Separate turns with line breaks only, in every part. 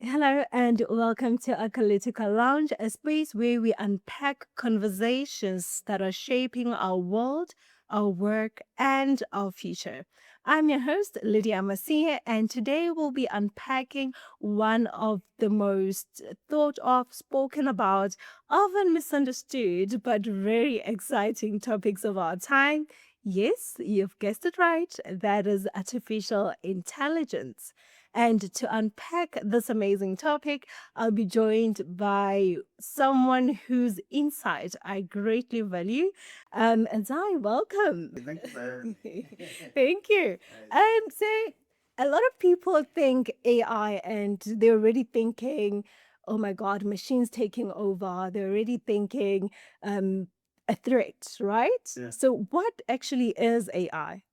Hello and welcome to Acalytica Lounge, a space where we unpack conversations that are shaping our world, our work, and our future. I'm your host, Lydia Masiye, and today we'll be unpacking one of the most thought of, spoken about, often misunderstood, but very exciting topics of our time. Yes, you've guessed it right. That is artificial intelligence. And to unpack this amazing topic, I'll be joined by someone whose insight I greatly value. Edzai, welcome.
Thank you, sir.
Thank you. So a lot of people think AI and they're already thinking, oh my God, machines taking over. They're already thinking a threat, right?
Yeah.
So what actually is AI?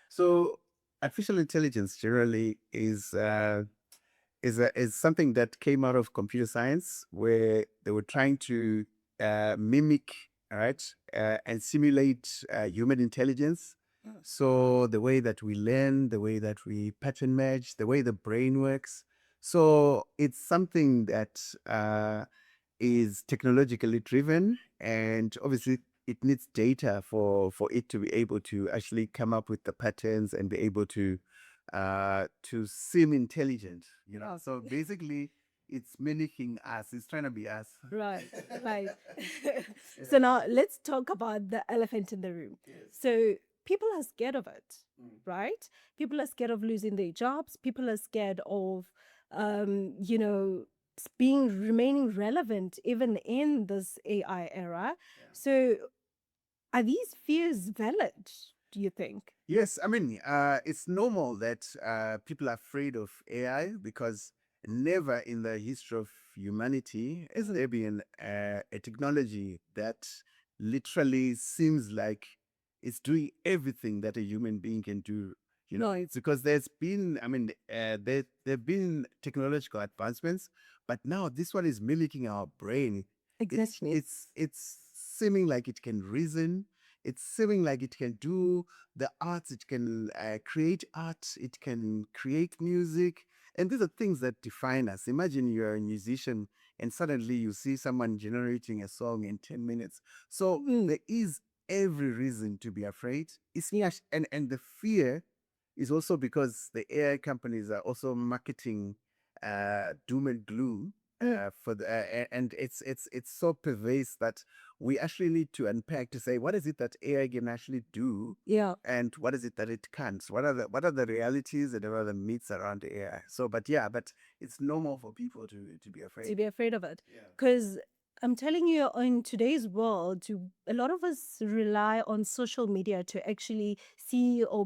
So artificial intelligence generally is something that came out of computer science, where they were trying to mimic, all right, and simulate human intelligence. So the way that we learn, the way that we pattern match, the way the brain works. So it's something that is technologically driven, and obviously it needs data for it to be able to actually come up with the patterns and be able to seem intelligent, so basically it's mimicking us, it's trying to be us.
Right, right. So now let's talk about the elephant in the room.
Yes.
So people are scared of it, right? People are scared of losing their jobs. People are scared of, you know, being remaining relevant even in this AI era.
Yeah.
So are these fears valid? Do you think?
Yes, I mean, it's normal that people are afraid of AI, because never in the history of humanity has there been a technology that literally seems like it's doing everything that a human being can do. It's because there's been, I mean, there've been technological advancements, but now this one is mimicking our brain.
Exactly.
It's seeming like it can reason. It's seeming like it can do the arts, it can create art, it can create music. And these are things that define us. Imagine you're a musician and suddenly you see someone generating a song in 10 minutes. So there is every reason to be afraid. And the fear is also because the AI companies are also marketing doom and gloom for the and it's so pervasive that we actually need to unpack to say, what is it that AI can actually do,
Yeah.
and what is it that it can't? What are the realities and what are the myths around AI? So, but yeah, but it's normal for people to be
To
afraid.
be afraid of it.
Yeah.
Because I'm telling you, in today's world, a lot of us rely on social media to actually see or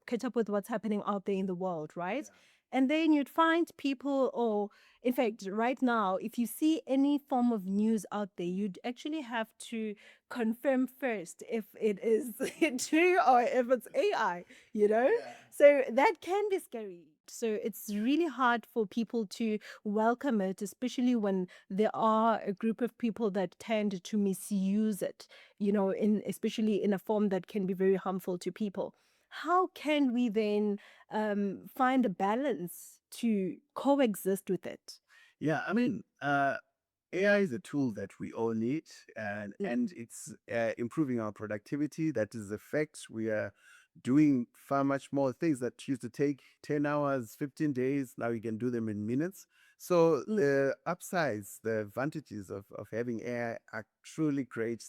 catch up with what's happening out there in the world, right? And then you'd find people, or in fact, right now, if you see any form of news out there, you'd actually have to confirm first if it is true or if it's AI, you know?
Yeah.
So that can be scary. So it's really hard for people to welcome it, especially when there are a group of people that tend to misuse it, in especially in a form that can be very harmful to people. How can we then find a balance to coexist with it?
Yeah, I mean, AI is a tool that we all need, and it's improving our productivity. That is the fact. We are doing far much more things that used to take 10 hours, 15 days. Now you can do them in minutes. So the upsides, the advantages of having AI are truly great.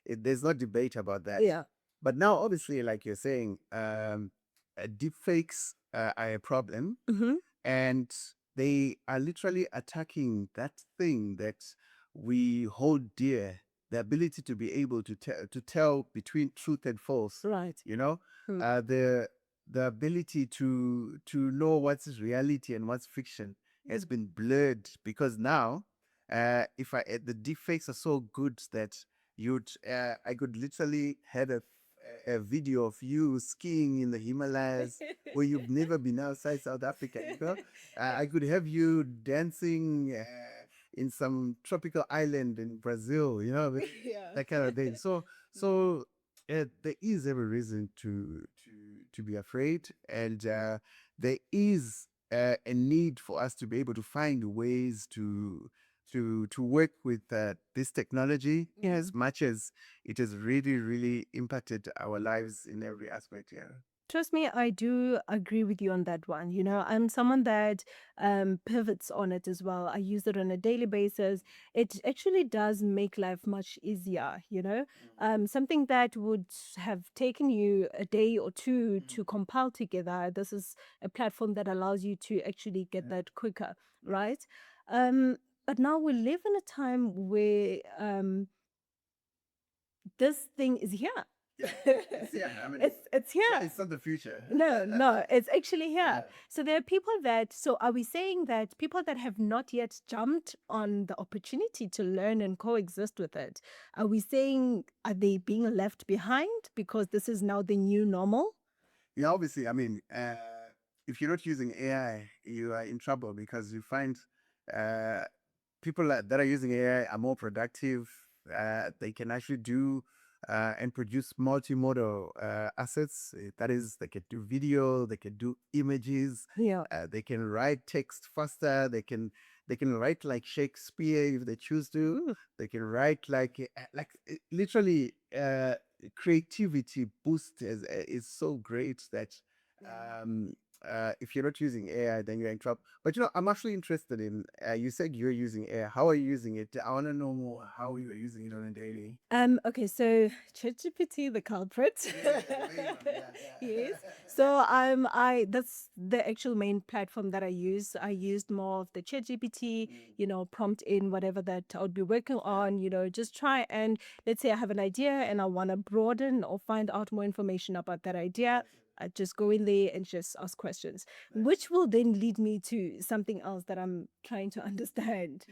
There's no debate about that.
Yeah.
But now, obviously, like you're saying, deepfakes are a problem,
Mm-hmm.
and they are literally attacking that thing that we hold dear, the ability to be able to tell between truth and false.
Right.
you know
Hmm.
the ability to know what's reality and what's fiction has been blurred, because now if the deepfakes are so good that you'd I could literally had a video of you skiing in the Himalayas where you've never been outside South Africa. I could have you dancing in some tropical island in Brazil.
Yeah.
That kind of thing. So there is every reason to be afraid, and there is a need for us to be able to find ways to work with this technology as much as it has really, really impacted our lives in every aspect. Yeah.
Trust me, I do agree with you on that one. You know, I'm someone that pivots on it as well. I use it on a daily basis. It actually does make life much easier, you know. Something that would have taken you a day or two to compile together. This is a platform that allows you to actually get that quicker, right? But now we live in a time where this thing is here.
Yeah, I mean,
It's here.
it's not the future.
No, it's actually here. So there are people that, so are we saying that people that have not yet jumped on the opportunity to learn and coexist with it, are we saying, are they being left behind because this is now the new normal?
Yeah, obviously, I mean, if you're not using AI, you are in trouble because you find uh, people that are using AI are more productive. They can actually do and produce multimodal assets. That is, they can do video, they can do images,
Yeah.
they can write text faster. They can write like Shakespeare if they choose to.
Mm.
They can write literally creativity boost is so great that um, if you're not using AI, then you're in trouble. But I'm actually interested in. You said you're using AI. How are you using it? I want to know more how you are using it on a daily.
Okay, so ChatGPT, the culprit.
Yeah, the main one. Yeah,
Yes.
yeah.
So I that's the actual main platform that I use. I used more of the ChatGPT, you know, prompt in whatever that I would be working on, you know, just try and let's say I have an idea and I want to broaden or find out more information about that idea. I just go in there and just ask questions, which will then lead me to something else that I'm trying to understand.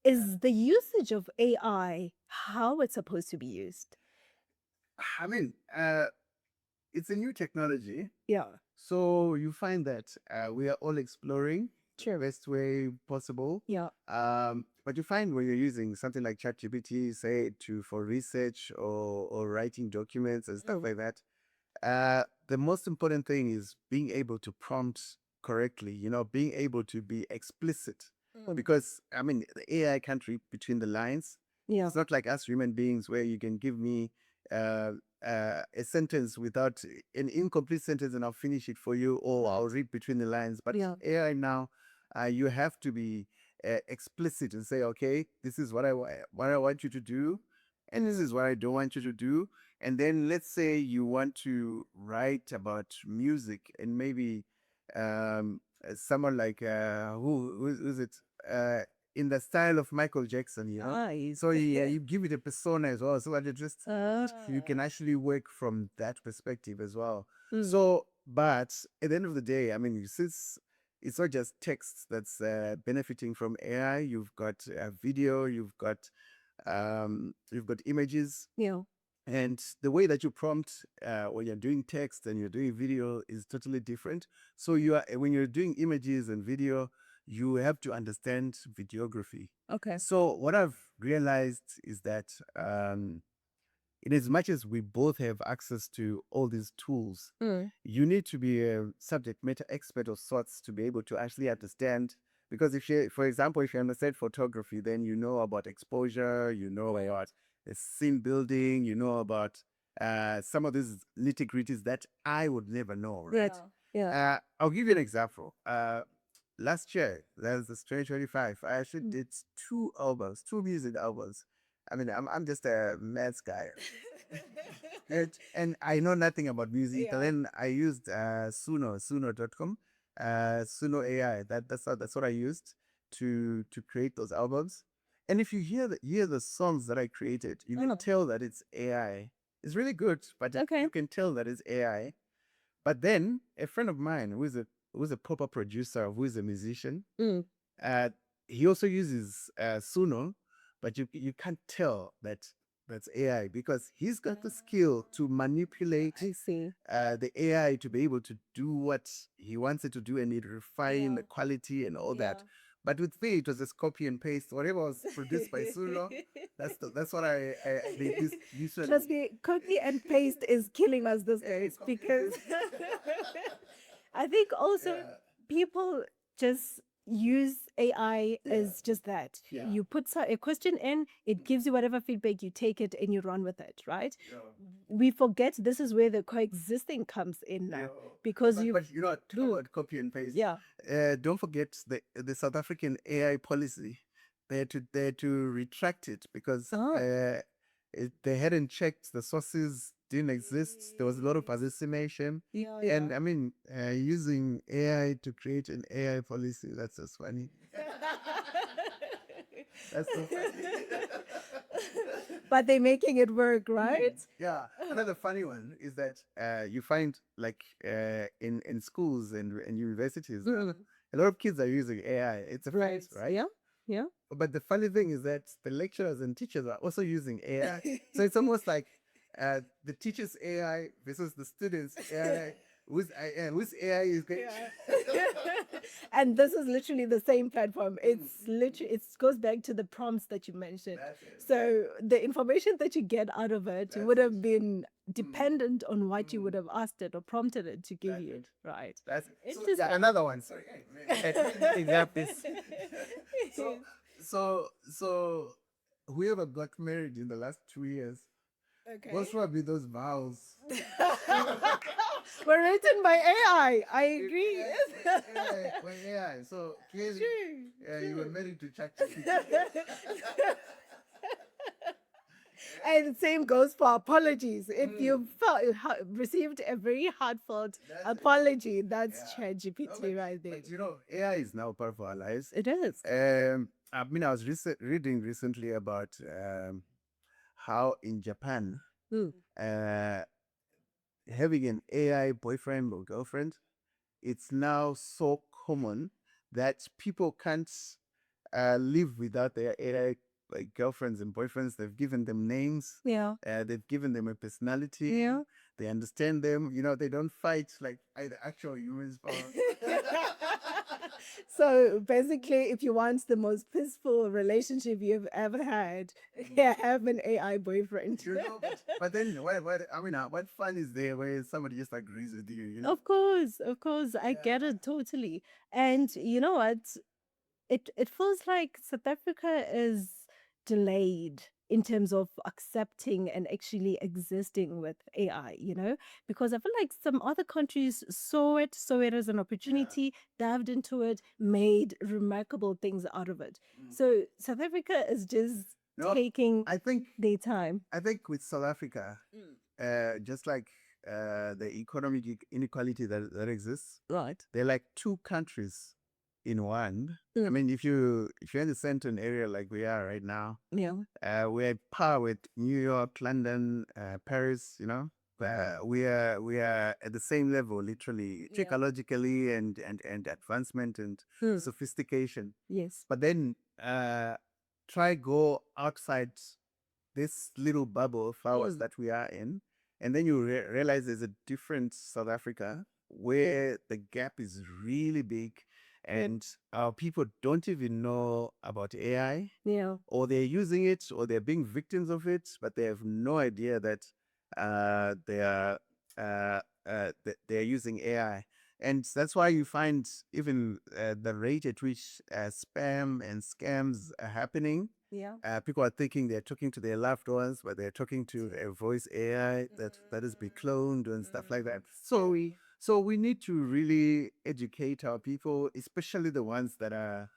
Is the usage of AI how it's supposed to be used?
I mean, it's a new technology.
Yeah,
So you find that we are all exploring the
true.
best way possible.
Yeah.
But you find when you're using something like ChatGPT, say to for research or writing documents and stuff like that, the most important thing is being able to prompt correctly. Being able to be explicit, because I mean the AI can't read between the lines.
Yeah.
It's not like us human beings where you can give me uh, a sentence without an incomplete sentence and I'll finish it for you, or I'll read between the lines. But
Yeah.
AI now, you have to be explicit and say, okay, this is what I want you to do, and this is what I don't want you to do. And then let's say you want to write about music and maybe someone like who's it? In the style of Michael Jackson, you know.
Nice.
So yeah, you give it a persona as well, so that you can
Ah.
actually work from that perspective as well.
Mm.
So, but at the end of the day, I mean, since it's not just text that's benefiting from AI, you've got video, you've got images,
Yeah.
and the way that you prompt when you're doing text and you're doing video is totally different. So when you're doing images and video, you have to understand videography.
Okay.
So what I've realized is that in as much as we both have access to all these tools,
Mm.
you need to be a subject matter expert of sorts to be able to actually understand. Because for example, if you understand photography, then you know about exposure, you know about scene building, you know about some of these nitty gritties that I would never know, right?
Yeah.
I'll give you an example. Last year, that's this 2025, I actually did two albums, two music albums. I mean, I'm just a maths guy. And I know nothing about music. And
Yeah.
then I used suno.com, Suno AI. That's what I used to create those albums. And if you hear the songs that I created, you can tell that it's AI. It's really good, but
Okay.
you can tell that it's AI. But then a friend of mine who is a proper producer, who is a musician,
Mm.
uh, he also uses Suno, but you can't tell that that's AI because he's got the skill to manipulate
I see.
the AI to be able to do what he wants it to do and it refine the quality and all that. But with me, it was just copy and paste. Whatever was produced by Suno, that's what they usually.
Trust me, copy and paste is killing us these days because I think also people just use AI as just that. You put a question in, it gives you whatever feedback, you take it and you run with it, right? We forget this is where the coexisting comes in now because
But you know, talk about copy and paste.
yeah.
Don't forget the South African AI policy. They had to retract it because they hadn't checked the sources didn't exist. There was a lot of hallucination.
Yeah,
And I mean, using AI to create an AI policy, that's just funny. That's so funny.
But they're making it work, right?
Yeah. Another funny one is that you find like in schools and universities, a lot of kids are using AI. It's a
Right.
phase, right?
Yeah. Yeah.
But the funny thing is that the lecturers and teachers are also using AI. So it's almost like the teacher's AI versus the students' AI. Whose AI is going
And this is literally the same platform. It's literally, it goes back to the prompts that you mentioned. So the information that you get out of it would have been dependent on what you would have asked it or prompted it to give you, right?
That's
Interesting.
another one. Sorry. So so whoever got married in the last 2 years,
Okay.
most probably those vows.
Were written by AI. I agree.
AI. So clearly,
True.
you were married to ChatGPT.
And same goes for apologies. If you received a very heartfelt apology, that's ChatGPT right there.
But you know, AI is now part of our lives.
It is.
I mean, I was reading recently about how in Japan,
Mm.
uh, having an AI boyfriend or girlfriend, it's now so common that people can't live without their AI like girlfriends and boyfriends. They've given them names.
Yeah.
They've given them a personality.
Yeah.
They understand them. You know, they don't fight like either actual humans.
So basically, if you want the most peaceful relationship you've ever had, have an AI boyfriend.
You know, but then what fun is there where somebody just agrees with you? You know,
Of course, I get it totally. And you know what? It feels like South Africa is delayed in terms of accepting and actually existing with AI, because I feel like some other countries saw it as an opportunity, dived into it, made remarkable things out of it. So South Africa is just
No,
taking
I think
their time.
I think with South Africa, just like the economic inequality that exists,
Right.
they're like two countries in one. I
Mm.
mean, if you're in the center area like we are right now,
Yeah.
we're at par with New York, London, Paris. You know, we are at the same level, literally,
Yeah.
technologically and advancement and
Mm.
sophistication.
Yes.
But then try go outside this little bubble of ours that we are in, and then you realize there's a different South Africa where the gap is really big, and our people don't even know about AI,
Yeah.
or they're using it, or they're being victims of it, but they have no idea that they are they're using AI. And that's why you find even the rate at which spam and scams are happening.
Yeah.
People are thinking they're talking to their loved ones, but they're talking to a voice AI that has been cloned and stuff like that. So we need to really educate our people, especially the ones that are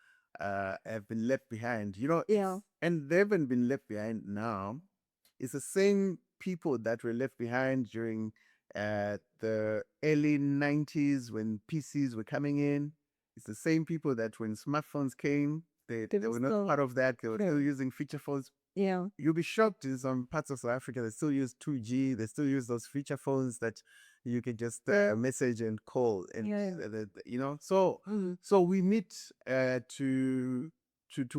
have been left behind. You know,
Yeah.
and they haven't been left behind now. It's the same people that were left behind during the early 90s when PCs were coming in. It's the same people that when smartphones came, they were not part of that. They were still using feature phones.
Yeah.
You'll be shocked in some parts of South Africa, they still use 2G. They still use those feature phones that you can just message and call. And, you know, so we need to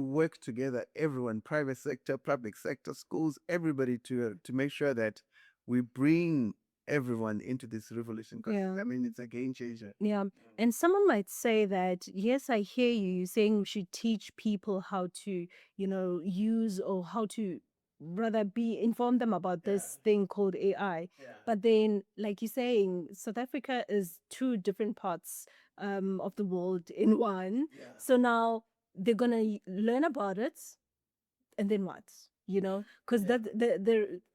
work together, everyone, private sector, public sector, schools, everybody to make sure that we bring everyone into this revolution. 'Cause,
Yeah.
I mean, it's a game changer.
Yeah. And someone might say that, yes, I hear you. You're saying we should teach people how to, use or how to rather inform them about this thing called AI. But then, like you're saying, South Africa is two different parts of the world in one. So now they're gonna learn about it, and then what? Because that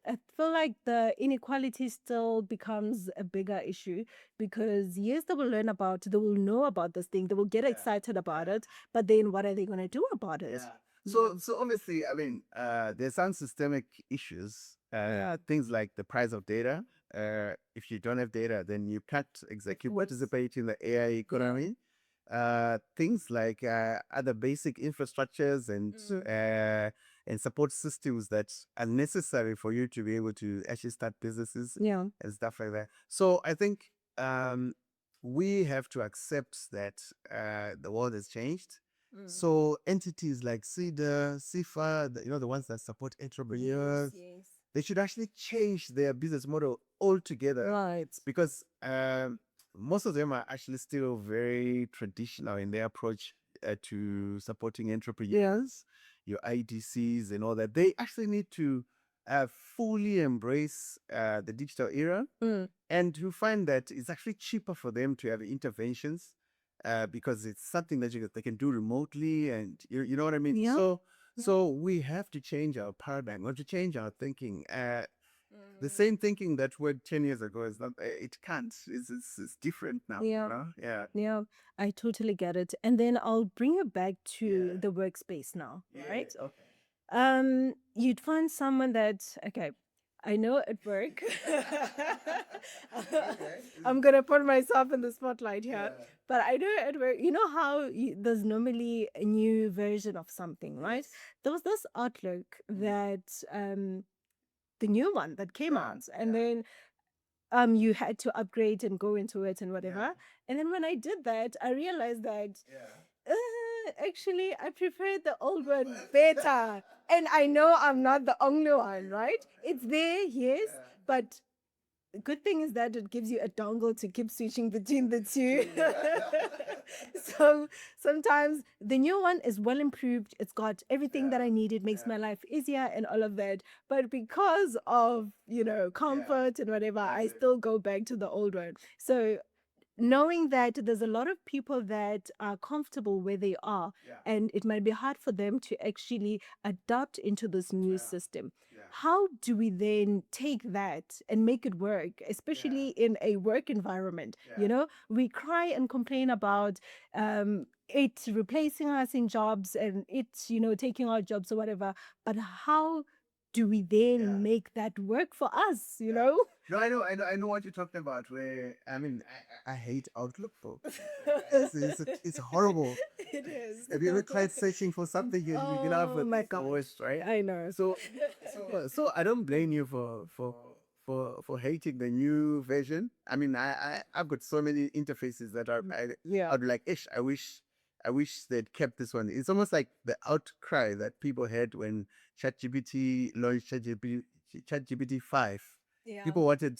I feel like the inequality still becomes a bigger issue, because yes, they will know about this thing, they will get excited about it, but then what are they gonna do about it?
So obviously, I mean, there's some systemic issues. Things like the price of data. If you don't have data, then you can't exactly participate in the AI economy. Things like other basic infrastructures and support systems that are necessary for you to be able to actually start businesses
Yeah.
and stuff like that. So I think we have to accept that the world has changed. So entities like CEDA, CIFA, the ones that support entrepreneurs,
Yes.
they should actually change their business model altogether.
Right.
Because most of them are actually still very traditional in their approach to supporting entrepreneurs, your IDCs and all that. They actually need to fully embrace the digital era. And you find that it's actually cheaper for them to have interventions because it's something that they can do remotely, and you know what I mean.
Yeah.
So we have to change our paradigm, we have to change our thinking. The same thinking that worked 10 years ago is not. It can't. It's different now.
Yeah.
Yeah.
Yeah, I totally get it. And then I'll bring you back to the workspace now, right?
Okay.
You'd find someone that, okay, I know at work. I'm gonna put myself in the spotlight here.
Yeah.
But I know at work, you know how there's normally a new version of something, right?
Yes.
There was this Outlook that the new one that came out, and then you had to upgrade and go into it and whatever. And then when I did that, I realized that actually I prefer the old one better. And I know I'm not the only one, right? It's there, yes, but the good thing is that it gives you a dongle to keep switching between the two. So sometimes the new one is well improved. It's got everything that I need. It makes my life easier and all of that. But because of, comfort and whatever, I still go back to the old one. So knowing that there's a lot of people that are comfortable where they are, and it might be hard for them to actually adapt into this new system. How do we then take that and make it work, especially in a work environment? We cry and complain about it replacing us in jobs, and it's, taking our jobs or whatever. But how do we then make that work for us,
No, I know what you're talking about. Where I mean, I hate Outlook, folks. It's horrible.
It is.
Have you ever tried searching for something you know
Oh my
it's the
God.
worst, right?
I know.
So I don't blame you for hating the new version. I mean, I've got so many interfaces that
Yeah.
I'd like, ish. I wish they'd kept this one. It's almost like the outcry that people had when ChatGPT launched ChatGPT 5.
Yeah.
People wanted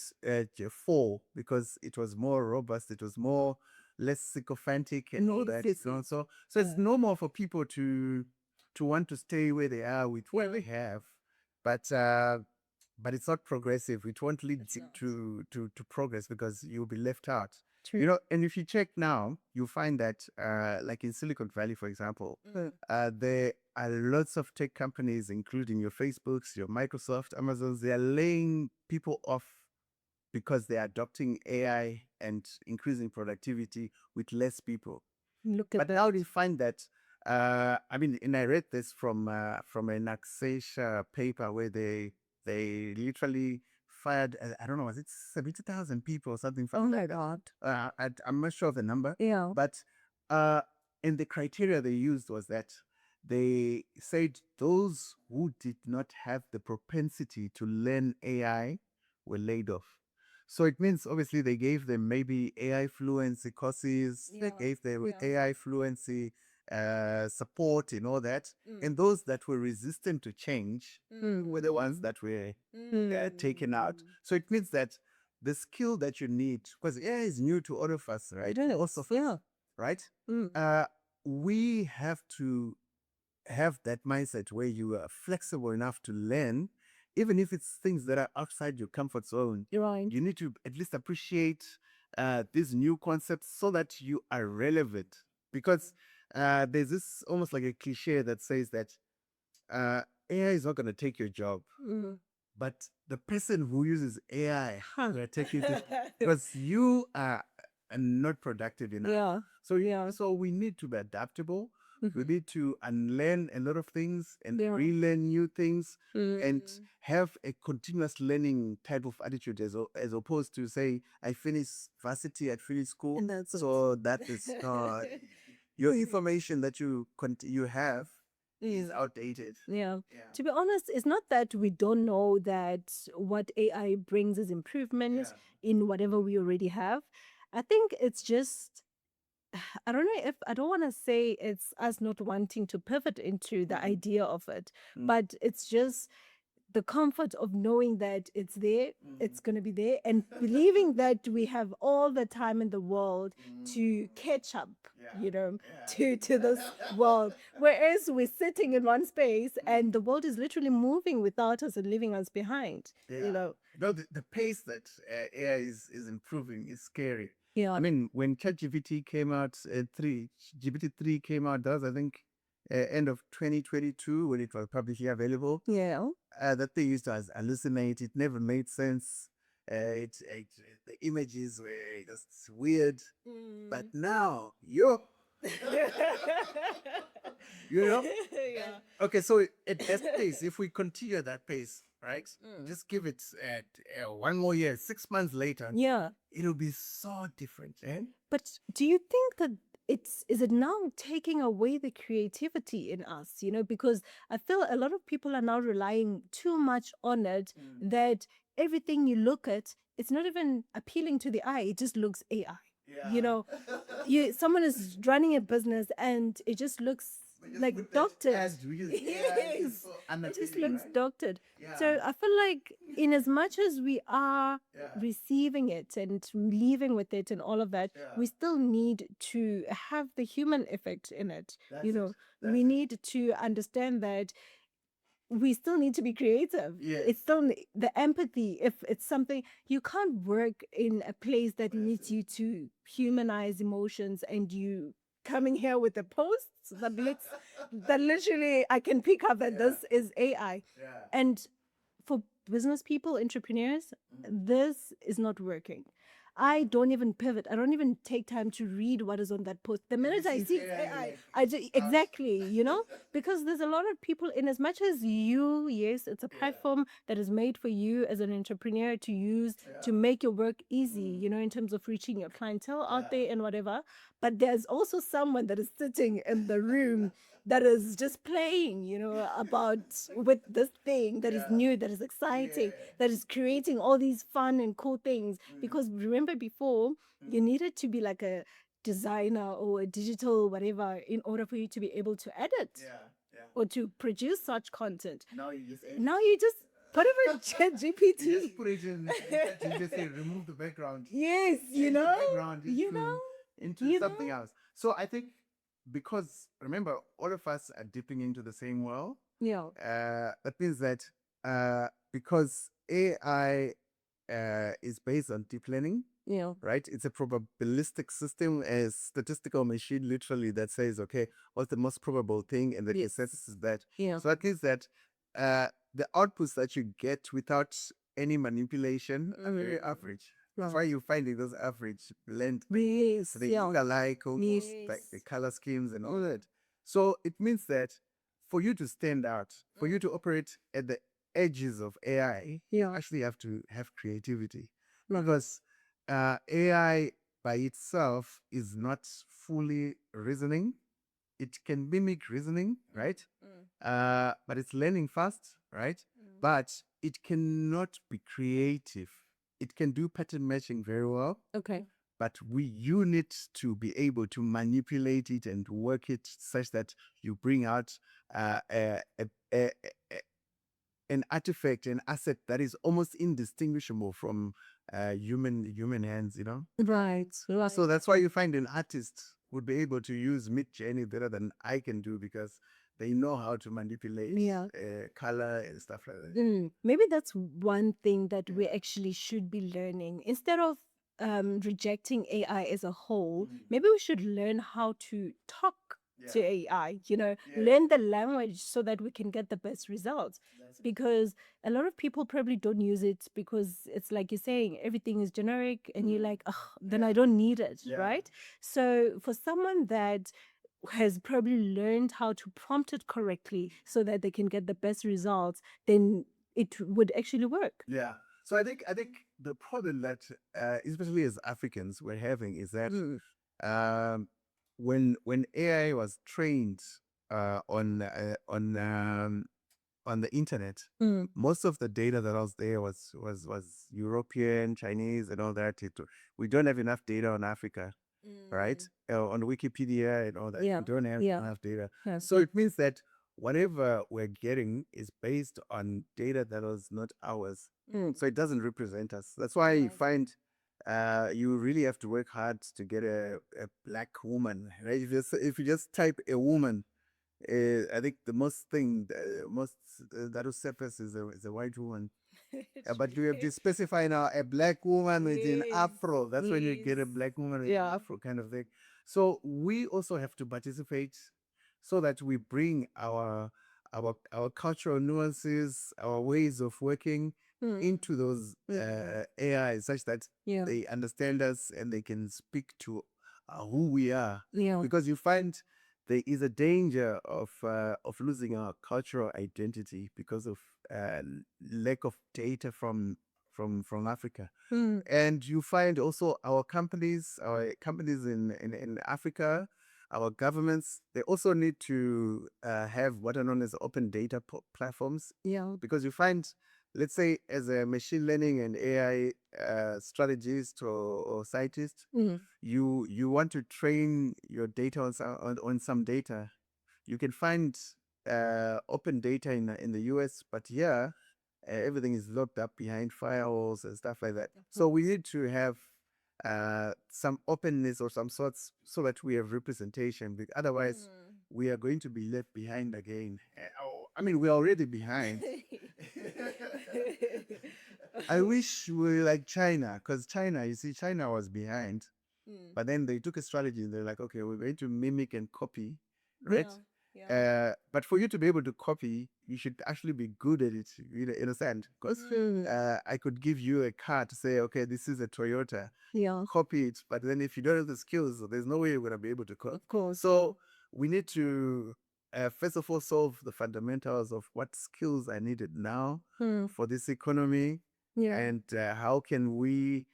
4 because it was more robust, it was more less sycophantic and all that.
Yes.
So it's normal for people to want to stay where they are with what they have, but it's not progressive. It won't lead to progress because you'll be left out.
True.
And if you check now, you'll find that like in Silicon Valley, for example, there are lots of tech companies, including your Facebooks, your Microsoft, Amazons. They are laying people off because they're adopting AI and increasing productivity with less people.
Look at
But
that.
now you find that, I mean, and I read this from an Acalytica paper where they literally fired, I don't know, was it 70,000 people or something?
Oh my God.
I'm not sure of the number.
Yeah.
But and the criteria they used was that they said those who did not have the propensity to learn AI were laid off. So it means obviously they gave them maybe AI fluency courses, they gave them AI fluency support and all that. And those that were resistant to change were the ones that were taken out. So it means that the skill that you need, because AI is new to all of us, right?
It is.
Also,
Yeah.
right? We have to have that mindset where you are flexible enough to learn, even if it's things that are outside your comfort zone.
You're right.
You need to at least appreciate these new concepts so that you are relevant. Because there's this almost like a cliche that says that AI is not going to take your job, but the person who uses AI will take you to, because you are not productive enough.
Yeah.
So
Yeah.
so we need to be adaptable. We need to unlearn a lot of things and
Yeah.
relearn new things and have a continuous learning type of attitude as opposed to say, I finished varsity, I finished school.
And that's it.
So that is not your information that you have is outdated.
Yeah.
Yeah.
To be honest, it's not that we don't know that what AI brings is improvement in whatever we already have. I think it's just, I don't know if, I don't want to say it's us not wanting to pivot into the idea of it, but it's just the comfort of knowing that it's there, it's going to be there, and believing that we have all the time in the world to catch up, to this world. Whereas we're sitting in one space and the world is literally moving without us and leaving us behind,
No, the pace that AI is improving is scary.
Yeah.
I mean, when ChatGPT came out, GPT-3 came out, that was, I think, end of 2022 when it was publicly available.
Yeah.
That thing used to hallucinate. It never made sense. The images were just weird. But now, you know?
Yeah.
Okay, so at that pace, if we continue at that pace, right? Just give it one more year, 6 months later,
Yeah.
it'll be so different. Eh?
But do you think that is it now taking away the creativity in us, because I feel a lot of people are now relying too much on it, that everything you look at, it's not even appealing to the eye, it just looks AI. Someone is running a business and it just looks like doctored. Yes. It just looks doctored. So I feel like in as much as we are receiving it and leaving with it and all of that, we still need to have the human effect in it. We need to understand that we still need to be creative. It's still the empathy. If it's something, you can't work in a place that needs you to humanize emotions, and you coming here with the posts that literally I can pick up that this is AI. And for business people, entrepreneurs, this is not working. I don't even pivot. I don't even take time to read what is on that post. The minute I see exactly, because there's a lot of people, in as much as yes, it's a platform that is made for you as an entrepreneur to use to make your work easy, in terms of reaching your clientele out there and whatever. But there's also someone that is sitting in the room that is just playing, about with this thing that is new, that is exciting, that is creating all these fun and cool things. Because remember before, you needed to be like a designer or a digital whatever in order for you to be able to edit or to produce such content. Now you just put it in ChatGPT.
You just put it in ChatGPT, say remove the background.
Yes,
The background into something else. So I think, because remember, all of us are dipping into the same well.
Yeah.
That means that because AI is based on deep learning, right? It's a probabilistic system, a statistical machine, literally, that says, okay, what's the most probable thing, and the consensus is that. So that means that the outputs that you get without any manipulation are very average. That's why you're finding those average blend.
Yes.
So they look alike, almost like the color schemes and all that. So it means that for you to stand out, for you to operate at the edges of AI, you actually have to have creativity. Because AI by itself is not fully reasoning. It can mimic reasoning, right? But it's learning fast, right? But it cannot be creative. It can do pattern matching very well.
Okay.
But you need to be able to manipulate it and work it such that you bring out an artifact, an asset that is almost indistinguishable from human hands,
Right.
So that's why you find an artist would be able to use Mid Journey better than I can do because they know how to manipulate
Yeah.
color and stuff like that.
Maybe that's one thing that we actually should be learning. Instead of rejecting AI as a whole, maybe we should learn how to talk to AI, learn the language so that we can get the best results. Because a lot of people probably don't use it because it's like you're saying, everything is generic and you're like, oh, then I don't need it, right? So for someone that has probably learned how to prompt it correctly so that they can get the best results, then it would actually work.
Yeah. So I think the problem that especially as Africans we're having is that um, when AI was trained on the internet, most of the data that was there was European, Chinese, and all that. We don't have enough data on Africa, right? On Wikipedia and all that,
Yeah,
we don't have
yeah.
enough data.
Yes.
So it means that whatever we're getting is based on data that was not ours. So it doesn't represent us. That's why you find you really have to work hard to get a black woman, right? If you just type a woman, I think the most that will surface is a white woman. But you have to specify now a black woman with an afro. That's when you get a black woman with an afro kind of thing. So we also have to participate so that we bring our cultural nuances, our ways of working into those AI such that
Yeah.
they understand us and they can speak to who we are.
Yeah.
Because you find there is a danger of losing our cultural identity because of lack of data from Africa. And you find also our companies in Africa, our governments, they also need to have what are known as open data platforms.
Yeah.
Because you find, let's say, as a machine learning and AI strategist or scientist, you want to train your data on some data. You can find open data in the US, but here everything is locked up behind firewalls and stuff like that. So we need to have some openness or some sorts so that we have representation. Otherwise, we are going to be left behind again. I mean, we're already behind. I wish we were like China, because China, you see, China was behind, but then they took a strategy. They're like, okay, we're going to mimic and copy, right? But for you to be able to copy, you should actually be good at it. You understand? Because I could give you a car to say, okay, this is a Toyota.
Yeah.
Copy it. But then if you don't have the skills, there's no way you're going to be able to copy.
Of course.
So we need to first of all solve the fundamentals of what skills are needed now for this economy,
Yeah.
and how can we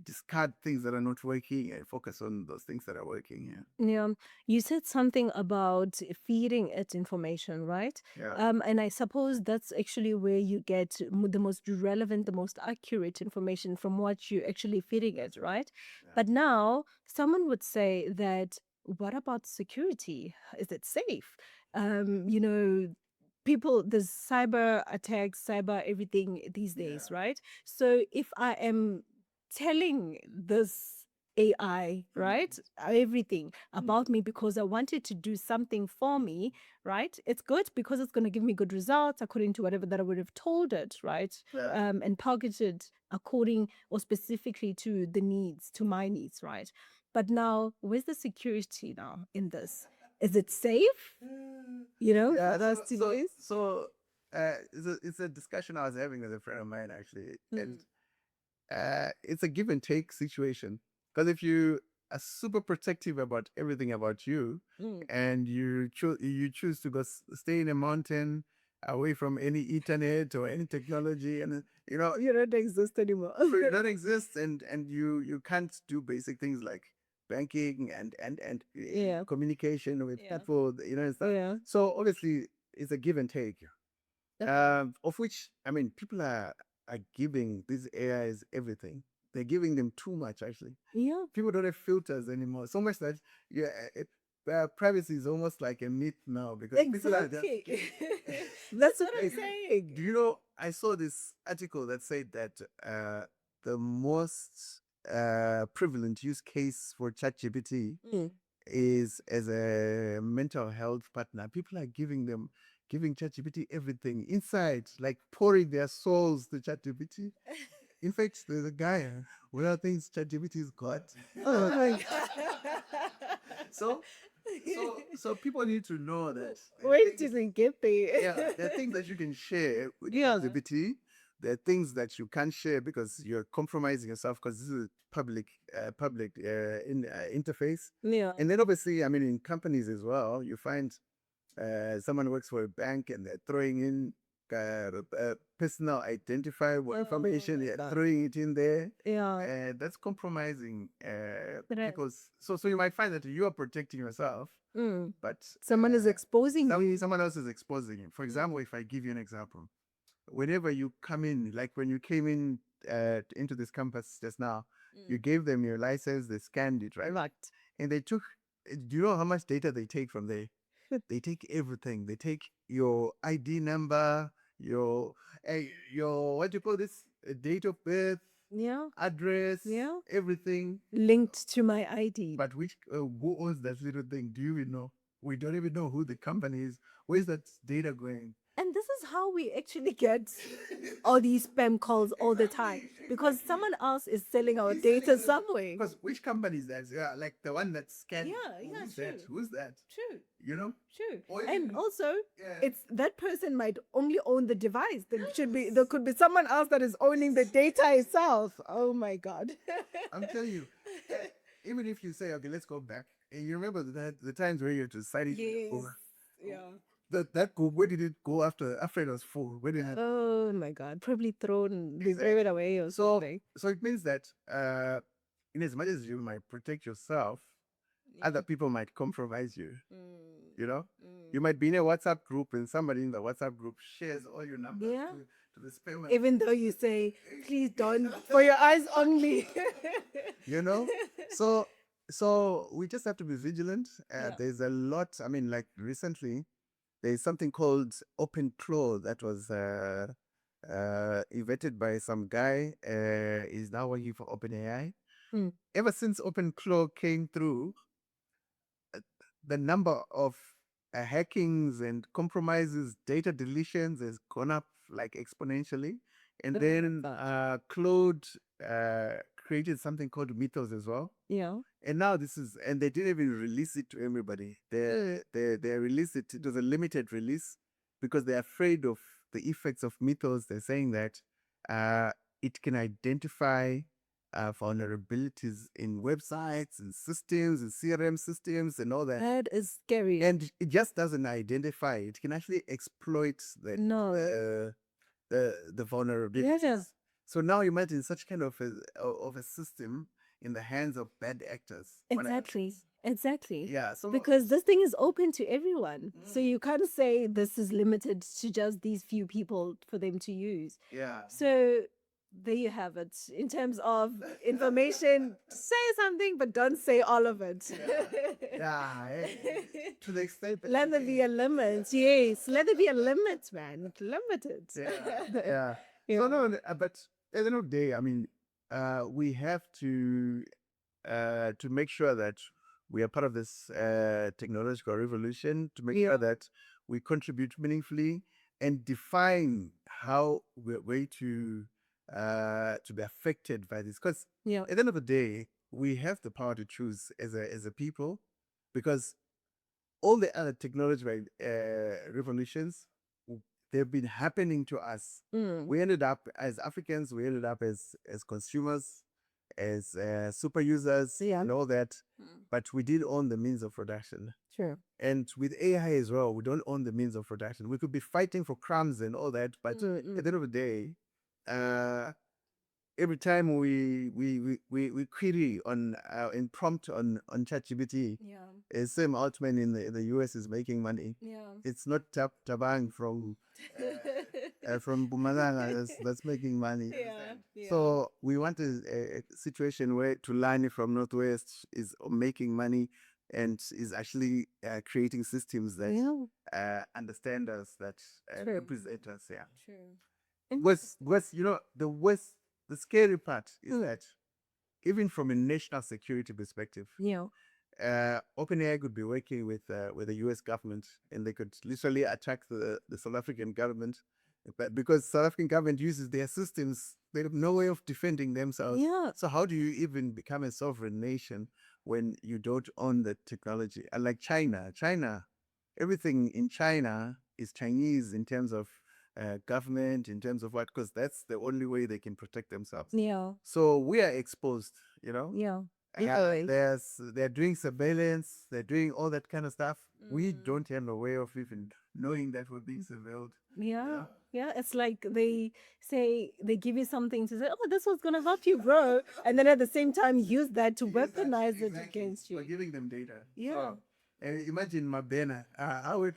discard things that are not working and focus on those things that are working.
Yeah, you said something about feeding it information, right?
Yeah.
And I suppose that's actually where you get the most relevant, the most accurate information from what you're actually feeding it, right? But now someone would say that, what about security? Is it safe? People, there's cyber attacks, cyber everything these days, right? So if I am telling this AI, right? Everything about me because I wanted to do something for me, right? It's good because it's going to give me good results according to whatever that I would have told it, right? And targeted according or specifically to the needs, to my needs, right? But now, where's the security now in this? Is it safe?
Yeah,
For us to use?
it's a discussion I was having with a friend of mine actually, and it's a give and take situation. Because if you are super protective about everything about you, and you choose to stay in a mountain away from any internet or any technology, and
You don't exist anymore.
you don't exist, and you can't do basic things like banking and
Yeah.
communication with
Yeah.
people, and stuff.
Yeah.
So obviously it's a give and take, of which, I mean, people are giving these AIs everything. They're giving them too much, actually.
Yeah.
People don't have filters anymore. So much that privacy is almost like a myth now because people are just.
Exactly. That's what I'm saying.
Do you know? I saw this article that said that the most prevalent use case for ChatGPT is as a mental health partner. People are giving ChatGPT everything inside, like pouring their souls to ChatGPT. In fact, there's a guy who now thinks ChatGPT is God.
Oh my God.
So, so people need to know that
Where did it get there?
yeah, there are things that you can share with
Yeah.
ChatGPT. There are things that you can't share because you're compromising yourself because this is a public interface.
Yeah.
And then obviously, I mean, in companies as well, you find someone works for a bank and they're throwing in personal identifiable information, they're throwing it in there.
Yeah.
And that's compromising
But
people's. So you might find that you are protecting yourself, but
someone is exposing you.
someone else is exposing it. For example, if I give you an example, whenever you come in, like when you came in into this campus just now, you gave them your license, they scanned it, right?
Right.
And they took. Do you know how much data they take from there? They take everything. They take your ID number, your what do you call this? Date of birth,
Yeah.
address,
Yeah.
everything.
Linked to my ID.
But which who owns that little thing? Do you even know? We don't even know who the company is. Where's that data going?
And this is how we actually get all these spam calls all the time because someone else is selling our data somewhere.
Because which company is that? Yeah, like the one that's scanned.
Yeah,
Who's
true.
that? Who's that?
True.
You know?
True.
Or
And
even-
also,
Yeah.
it's that person might only own the device. There could be someone else that is owning the data itself. Oh my God.
I'm telling you, even if you say, okay, let's go back, and you remember the times where you had to cite it.
Yes. Yeah.
That group, where did it go after it was full? Where did it happen?
Oh my God. Probably throw it away or something.
So it means that in as much as you might protect yourself, other people might compromise you. You know, you might be in a WhatsApp group and somebody in the WhatsApp group shares all your numbers
Yeah.
to the spam.
Even though you say, please don't, for your eyes only.
You know, so we just have to be vigilant.
Yeah.
There's a lot. I mean, like recently, there's something called open claw that was invented by some guy. Is now working for OpenAI.
Mm.
Ever since open claw came through, the number of hackings and compromises, data deletions has gone up like exponentially. And
Oh my
then
God.
Claude created something called Mythos as well.
Yeah.
And now and they didn't even release it to everybody. They released it. It was a limited release because they're afraid of the effects of Mythos. They're saying that it can identify vulnerabilities in websites and systems and CRM systems and all that.
That is scary.
And it just doesn't identify. It can actually exploit
No.
the vulnerabilities.
Yeah.
So now imagine such kind of a system in the hands of bad actors.
Exactly. Exactly.
Yeah. So
Because this thing is open to everyone. So you can't say this is limited to just these few people for them to use.
yeah.
So there you have it. In terms of information, say something, but don't say all of it.
Yeah. To the extent that
Let there be a limit. Yes, let there be a limit, man. Limited.
yeah. So no, but at the end of the day, I mean, we have to make sure that we are part of this technological revolution, to make sure that we contribute meaningfully and define how we're going to be affected by this. Because
Yeah.
at the end of the day, we have the power to choose as a people, because all the other technological revolutions, they've been happening to us. We ended up as Africans, we ended up as consumers, as super users, and all that. But we did own the means of production.
True.
And with AI as well, we don't own the means of production. We could be fighting for crumbs and all that, but at the end of the day, every time we query on in prompt on ChatGPT,
Yeah.
Sam Altman in the US is making money.
Yeah.
It's not Tabang from Bumalanga that's making money.
Yeah.
So we want a situation where Tulani from Northwest is making money and is actually creating systems that understand us, that represent us. Yeah.
True.
Was you know the scary part is that even from a national security perspective,
Yeah.
OpenAI could be working with the US government, and they could literally attack the South African government, but because South African government uses their systems, they have no way of defending themselves.
Yeah.
So how do you even become a sovereign nation when you don't own the technology? Unlike China, everything in China is Chinese in terms of government, in terms of what, because that's the only way they can protect themselves.
Yeah.
So we are exposed, you know.
Yeah.
They're doing surveillance, they're doing all that kind of stuff. We don't have a way of even knowing that we're being surveilled.
Yeah. Yeah. It's like they say, they give you something to say, oh, this was going to help you grow. And then at the same time, use that to weaponize it against
We're
you.
giving them data.
Yeah.
Imagine Mabena. I would,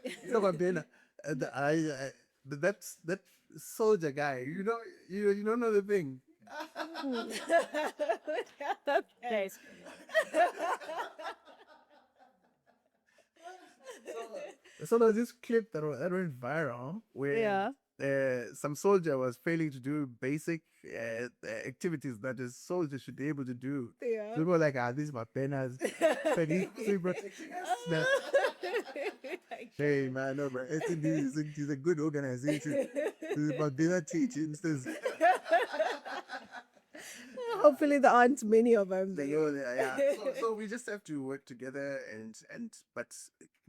you know, Mabena. That soldier guy. You don't know the thing.
That's nice.
So there's this clip that went viral where
Yeah.
some soldier was failing to do basic activities that a soldier should be able to do.
Yeah.
So people were like, this is my penas. Protecting us. Now, hey man, no, but it's a good organization. This is my dinner teachings.
Hopefully, there aren't many of them.
Yeah. So we just have to work together, but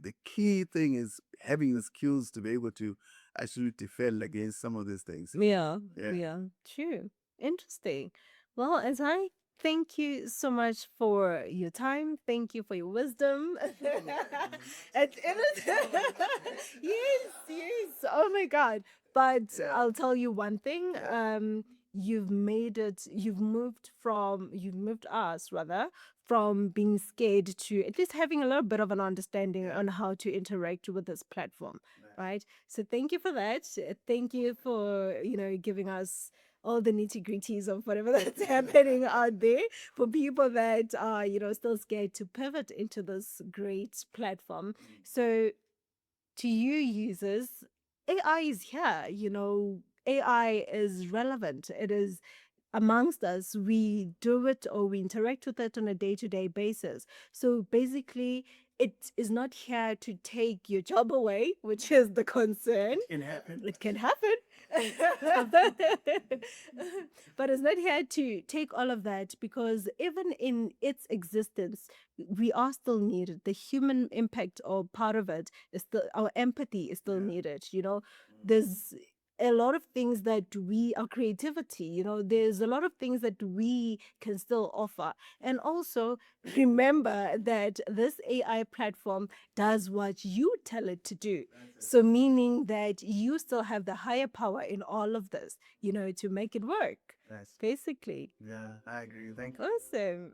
the key thing is having the skills to be able to actually defend against some of these things.
Yeah,
Yeah.
yeah, true. Interesting. Well, Edzai, thank you so much for your time. Thank you for your wisdom. Yes, yes. Oh my God. But I'll tell you one thing. You've made it, you've moved us rather from being scared to at least having a little bit of an understanding on how to interact with this platform, right? So thank you for that. Thank you for, giving us all the nitty gritties of whatever that's happening out there for people that are, still scared to pivot into this great platform. So to you users, AI is here, AI is relevant. It is amongst us. We do it or we interact with it on a day-to-day basis. So basically, it is not here to take your job away, which is the concern.
It can happen.
It can happen. But it's not here to take all of that, because even in its existence, we are still needed. The human impact or part of it is still, our empathy is still needed. There's a lot of things that our creativity, there's a lot of things that we can still offer. And also remember that this AI platform does what you tell it to do. So meaning that you still have the higher power in all of this, to make it work,
Nice.
basically.
Yeah, I agree. Thank you.
Awesome.